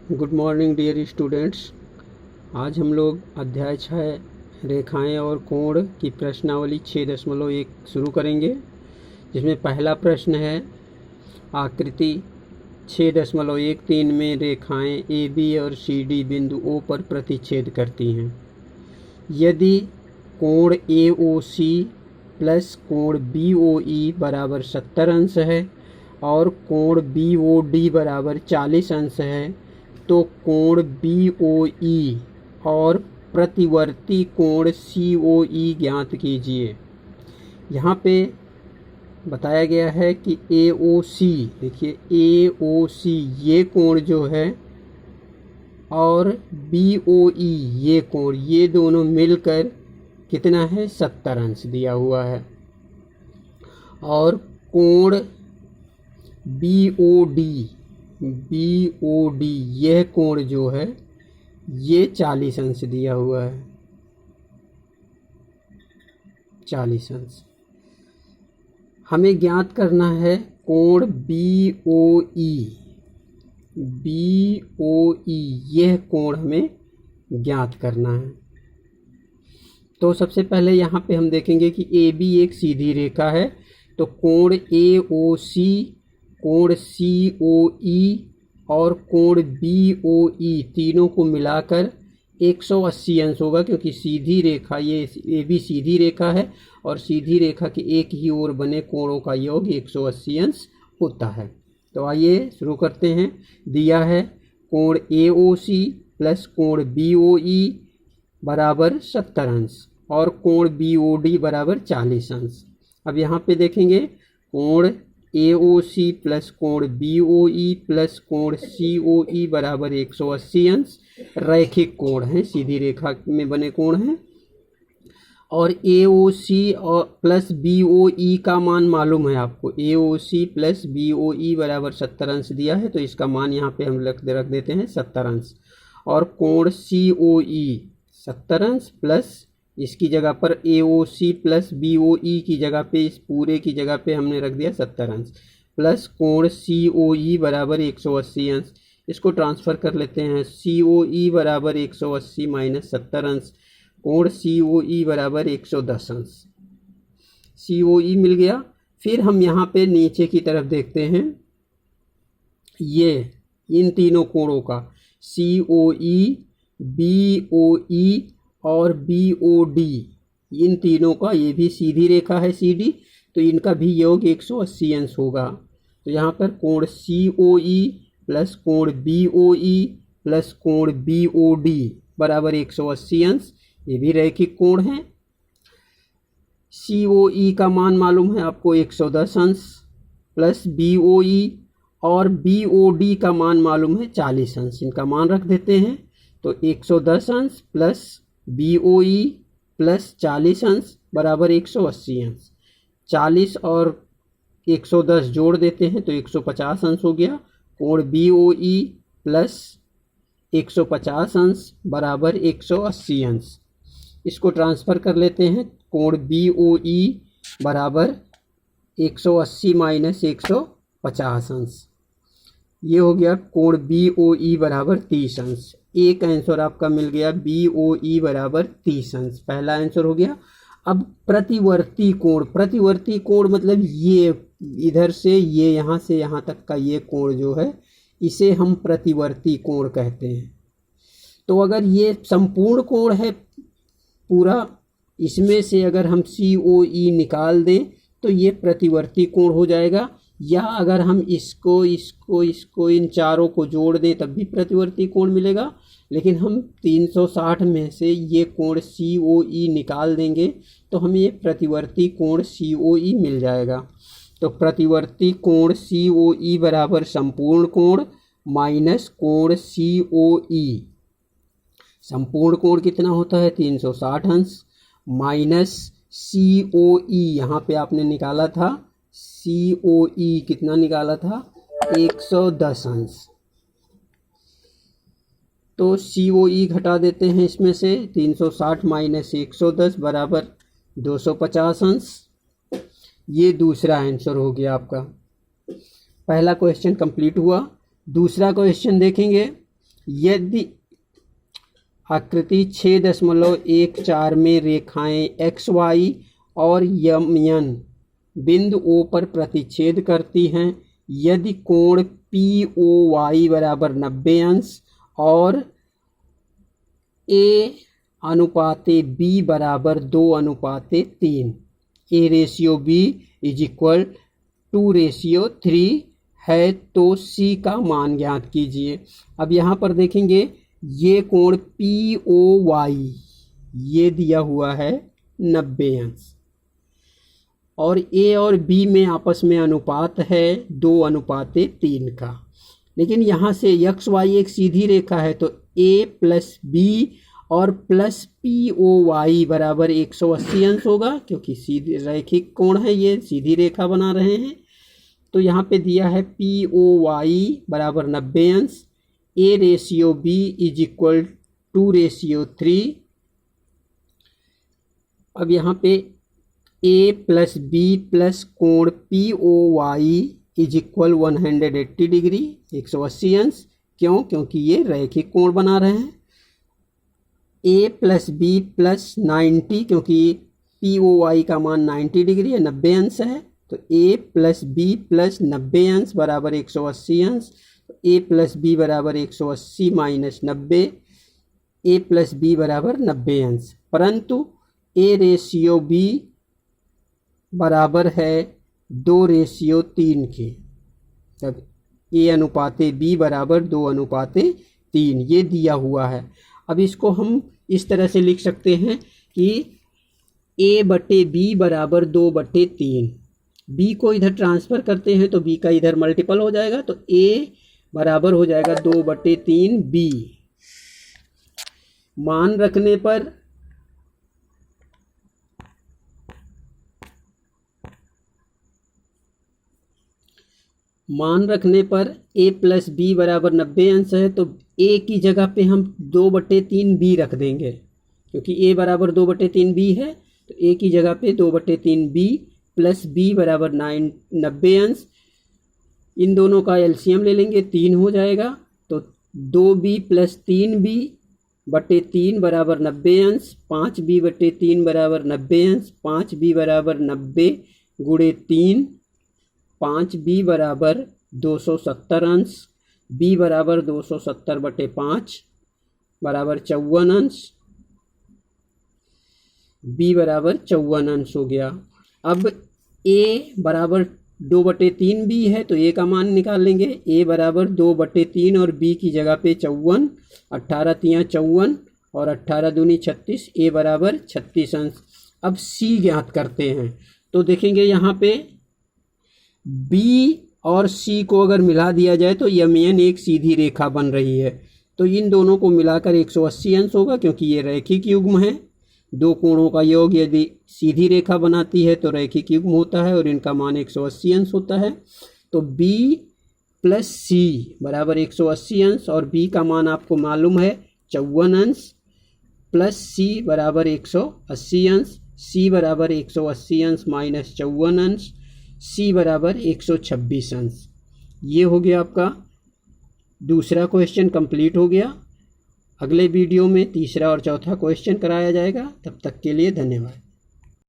Good morning dear students. आज हम लोग अध्याय 6 रेखाएं और कोण की प्रश्नावली 6.1 शुरू करेंगे, जिसमें पहला प्रश्न है आकृति 6.13 में रेखाएं ए बी और सी डी बिंदु ओ पर प्रतिच्छेद करती हैं। यदि कोण ए ओ सी प्लस कोण बी ओ ई बराबर 70 अंश है और कोण बी ओ डी बराबर 40 अंश है, तो कोण बी ओ ई और प्रतिवर्ती कोण सी ओ ई ज्ञात कीजिए। यहाँ पे बताया गया है कि ए ओ सी, देखिए ए ओ सी ये कोण जो है और बी ओ ई ये कोण, ये दोनों मिलकर कितना है 70 अंश दिया हुआ है। और कोण बी ओ डी यह कोण जो है ये 40 अंश दिया हुआ है, 40 अंश। हमें ज्ञात करना है कोण बी ओ ई, यह कोण हमें ज्ञात करना है। तो सबसे पहले यहाँ पे हम देखेंगे कि ए बी एक सीधी रेखा है, तो कोण ए ओ सी, कोण सी ओ ई और कोण बी ओ ई तीनों को मिलाकर 180 अंश होगा, क्योंकि सीधी रेखा ये ए बी सीधी रेखा है और सीधी रेखा के एक ही ओर बने कोणों का योग 180 अंश होता है। तो आइए शुरू करते हैं। दिया है कोण ए ओ सी प्लस कोण बी ओ ई बराबर 70 अंश और कोण बी ओ डी बराबर 40 अंश। अब यहाँ पे देखेंगे कोण ए ओ सी प्लस कोण बी ओ ई प्लस कोण सी ओ ई बराबर 180 अंश। रैखिक कोण हैं, सीधी रेखा में बने कोण हैं। और ए ओ सी और प्लस बी ओ ई का मान मालूम है आपको, ए ओ सी प्लस बी ओ ई बराबर 70 अंश दिया है, तो इसका मान यहाँ पे हम रख देते हैं 70 अंश। और कोण सी ओ ई 70 अंश प्लस इसकी जगह पर ए ओ सी प्लस बी ओ ई की जगह पे, इस पूरे की जगह पे हमने रख दिया 70 अंश प्लस कोण सी ओ ई बराबर 180 अंश। इसको ट्रांसफ़र कर लेते हैं। सी ओ ई बराबर 180 माइनस 70 अंश, कोण सी ओ ई बराबर 110 अंश। सी ओ ई मिल गया। फिर हम यहाँ पे नीचे की तरफ देखते हैं, ये इन तीनों कोणों का सी ओ ई, बी ओ ई और बी ओ डी, इन तीनों का, ये भी सीधी रेखा है सी डी, तो इनका भी योग 180 अंश होगा। तो यहाँ पर कोण सी ओ ई प्लस कोण बी ओ ई प्लस कोण बी ओ डी बराबर 180 अंश, ये भी रैखिक कोण है। सी ओ ई का मान मालूम है आपको 110 अंश प्लस बी ओ ई और बी ओ डी का मान मालूम है 40 अंश। इनका मान रख देते हैं, तो 110 अंश plus B O E plus 40 अंश बराबर 180 अंश। 40 और 110 जोड़ देते हैं तो 150 अंश हो गया। कोण बी ओ ई प्लस 150 अंश बराबर 180 अंश। इसको ट्रांसफ़र कर लेते हैं। कोण बी ओ ई बराबर 180 माइनस 150 अंश, ये हो गया कोण बी ओ ई बराबर 30 अंश। एक आंसर आपका मिल गया, बी ओ ई बराबर 30 अंश, पहला आंसर हो गया। अब प्रतिवर्ती कोण मतलब ये इधर से ये, यहाँ से यहाँ तक का ये कोण जो है, इसे हम प्रतिवर्ती कोण कहते हैं। तो अगर ये संपूर्ण कोण है पूरा, इसमें से अगर हम सी ओ ई निकाल दें तो ये प्रतिवर्ती कोण हो जाएगा, या अगर हम इसको इन चारों को जोड़ दें तब भी प्रतिवर्ती कोण मिलेगा। लेकिन हम 360 में से ये कोण सी ओ ई निकाल देंगे तो हमें ये प्रतिवर्ती कोण सी ओ ई मिल जाएगा। तो प्रतिवर्ती कोण सी ओ ई बराबर संपूर्ण कोण माइनस कोण सी ओ ई। संपूर्ण कोण कितना होता है 360 अंश माइनस सी ओ ई, यहाँ पे आपने निकाला था सी ओ ई, कितना निकाला था 110 अंश। तो सी ओ ई घटा देते हैं इसमें से, 360 माइनस 110 बराबर 250 अंश। ये दूसरा आंसर हो गया आपका। पहला क्वेश्चन कंप्लीट हुआ। दूसरा क्वेश्चन देखेंगे। यदि आकृति 6.14 में रेखाएं एक्स वाई और यम एन बिंदु ओ पर प्रतिच्छेद करती हैं, यदि कोण पी ओ वाई बराबर 90 अंश और ए अनुपाते बी बराबर 2:3, A ratio B is equal 2:3 है, तो सी का मान ज्ञात कीजिए। अब यहाँ पर देखेंगे ये कोण पी ओ वाई ये दिया हुआ है 90 अंश और ए और बी में आपस में अनुपात है 2:3 का, लेकिन यहाँ से एक्स वाई एक सीधी रेखा है तो ए प्लस बी और प्लस पी ओ वाई बराबर 180 अंश होगा, क्योंकि सीधी रैखिक कोण है, ये सीधी रेखा बना रहे हैं। तो यहाँ पे दिया है पी ओ वाई बराबर 90 अंश, A ratio B is equal 2:3। अब यहाँ पे ए प्लस बी प्लस कोण P O Y is equal 180 degree 180 अंश। क्यों? क्योंकि ये रैखिक कोण बना रहे हैं। ए प्लस बी प्लस 90, क्योंकि पी ओ वाई का मान 90 डिग्री है, 90 अंश है, तो ए प्लस बी प्लस 90 अंश बराबर 180 अंश। ए प्लस बी बराबर 180 माइनस 90, ए प्लस बी बराबर 90 अंश, परंतु ए रेशियो बी बराबर है 2:3 के, तब ए अनुपाते बी बराबर 2:3 ये दिया हुआ है। अब इसको हम इस तरह से लिख सकते हैं कि ए बटे बी बराबर 2/3, बी को इधर ट्रांसफ़र करते हैं तो बी का इधर मल्टीपल हो जाएगा, तो ए बराबर हो जाएगा 2/3 बी। मान रखने पर a प्लस बी बराबर 90 अंश है, तो a की जगह पे हम 2/3 b रख देंगे, क्योंकि a बराबर 2/3 b है, तो a की जगह पे 2/3 b प्लस b बराबर 90 अंश। इन दोनों का एलसीएम ले लेंगे, 3 हो जाएगा, तो 2b प्लस 3b/3 बराबर 90 अंश, 5b/3 बराबर 90 अंश, 5b बराबर 90 गुणे 3, 5b बराबर 270 अंश, b बराबर 270/5 बराबर 54 अंश, b बराबर 54 अंश हो गया। अब a बराबर 2/3 b है, तो a का मान निकाल लेंगे, a बराबर 2/3 और b की जगह पे 54, 18×3 54 और 18×2 36, a बराबर 36 अंश। अब c ज्ञात करते हैं, तो देखेंगे यहाँ पे b और c को अगर मिला दिया जाए तो यमन एक सीधी रेखा बन रही है, तो इन दोनों को मिलाकर 180 अंश होगा, क्योंकि ये रैखिक युग्म है। दो कोणों का योग यदि सीधी रेखा बनाती है तो रैखिक युग्म होता है और इनका मान 180 अंश होता है। तो b प्लस c बराबर 180 अंश और b का मान आपको मालूम है 54 अंश, प्लस c बराबर 180 अंश, c बराबर 180 अंश माइनस 54 अंश, c बराबर 126 अंश। ये हो गया आपका दूसरा क्वेश्चन कंप्लीट हो गया। अगले वीडियो में तीसरा और चौथा क्वेश्चन कराया जाएगा। तब तक के लिए धन्यवाद।